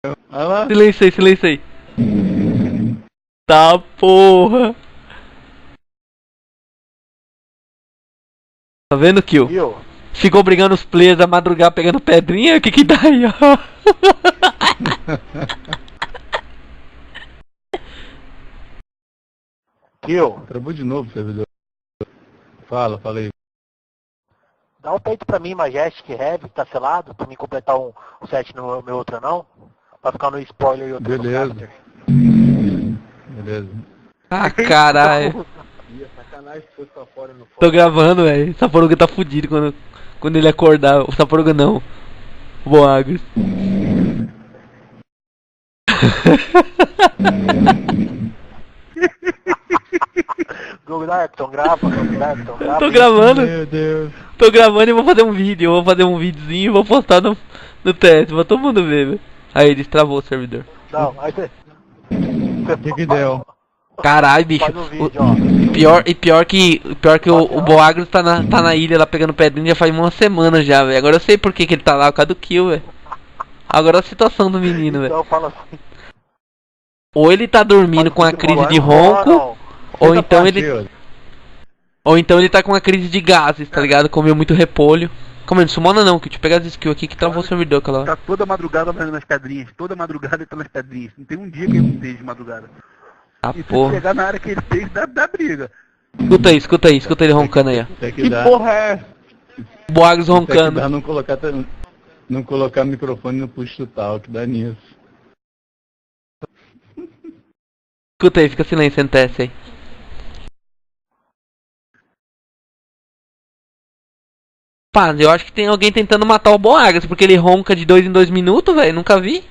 Olha lá. Silêncio aí, silêncio aí. Tá porra. Tá vendo, Kill? Viu? Ficou brigando os players a madrugar pegando pedrinha, o que que dá aí, ó? Kill, Travou de novo o servidor. Fala aí. dá um peito pra mim, Majestic Heavy, tá selado, pra mim completar um set no meu outro não. Pra ficar no spoiler e outro Beleza. no caster. Beleza. Ah, caralho. Ia sacanagem se fosse pra fora no Tô gravando, velho. O Saporuga tá fudido quando ele acordar. O Saporuga não. O Boagos. Go Darkton, grava, Go Darkton, grava. Tô gravando. Meu Deus. Tô gravando e vou fazer um vídeo. Eu vou fazer um videozinho e vou postar no teste. Pra todo mundo ver, velho. Aí, destravou o servidor. Não, aí você... O que deu? Caralho, bicho. Faz um vídeo, ó. Pior que o Boagros tá na ilha lá pegando pedrinha já faz uma semana já, velho. Agora eu sei por que ele tá lá, por causa do kill, velho. Agora a situação do menino, velho. Então fala assim. Ou ele tá dormindo com a crise de ronco, ou então ele tá com a crise de gases, tá ligado? Comeu muito repolho. Calma aí, não sumona não, que deixa eu pegar as skills aqui que travou o servidor, aquela hora. Tá toda madrugada andando nas pedrinhas. Toda madrugada ele tá nas pedrinhas. Não tem um dia que ele não esteja de madrugada. Ah, E se porra. chegar na área que ele fez, dá briga. Escuta aí ele roncando aí, ó. Tem Que dar. porra é essa? Boagros Tem que roncando. dar não colocar microfone no push to talk, dá nisso. Escuta aí, fica silêncio, NTS aí. Pá, eu acho que tem alguém tentando matar o Boagros, porque ele ronca de 2 em 2 minutos, velho, nunca vi.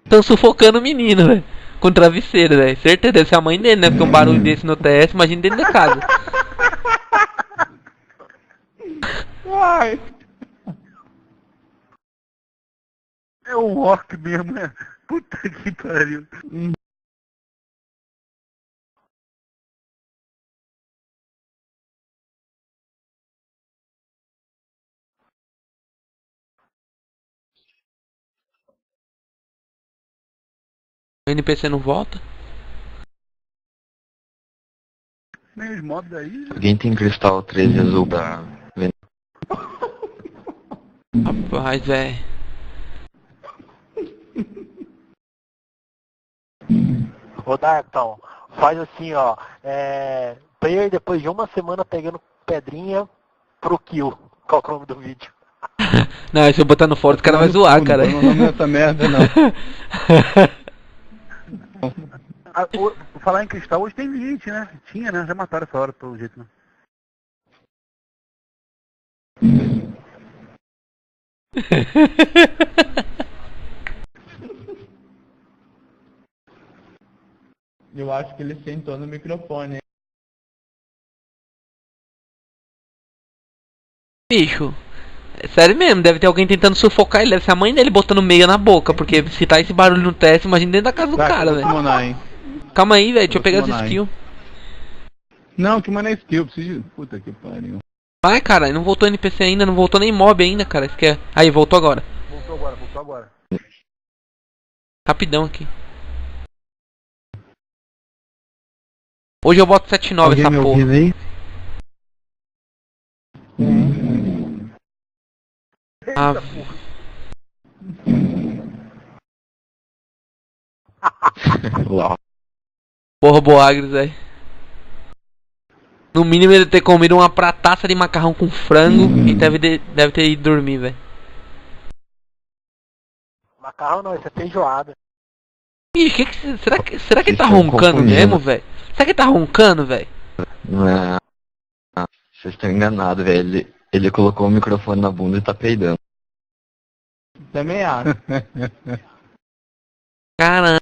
Tão sufocando o menino, velho. Com travesseiro, velho. Certeza, deve ser a mãe dele, né? Porque um barulho desse no TS, imagina dentro da casa. Ai. É um orc mesmo, né? Puta que pariu. O NPC não volta? Nem os mods aí. Alguém tem cristal 13 azul pra vender? Rapaz, velho. Ô Darkton, faz assim, ó. Player depois de uma semana pegando pedrinha pro kill. Qual que é o nome do vídeo? Não, se eu botar no fora, os caras vão zoar, cara. Não nome dessa merda, não. Falar em cristal, hoje tem limite, né? Tinha, né? Já mataram essa hora, pelo jeito, né? Eu acho que ele sentou no microfone, hein? Bicho, é sério mesmo, deve ter alguém tentando sufocar ele, deve ser a mãe dele botando meia na boca, porque se tá esse barulho no teste, imagina dentro da casa do cara, velho. Hein? Calma aí, velho, deixa eu pegar as summonar, hein? skills. Não, que mano é skill, preciso de... Puta que pariu. Vai, caralho, não voltou NPC ainda, não voltou nem mob ainda, cara, isso que é... Aí, voltou agora. Voltou agora. Rapidão aqui. Hoje eu boto 7.9 essa porra. aí? Ah, Lá. porra, Boagres, velho. No mínimo ele ter comido uma prataça de macarrão com frango e deve ter ido dormir, velho. Macarrão não, isso é feijoada. Ih, será que ele tá Vocês estão roncando confundindo. mesmo, velho? Será que ele tá roncando, velho? Não, vocês estão enganados, velho. Ele colocou o microfone na bunda e tá peidando. Também acho. Caramba.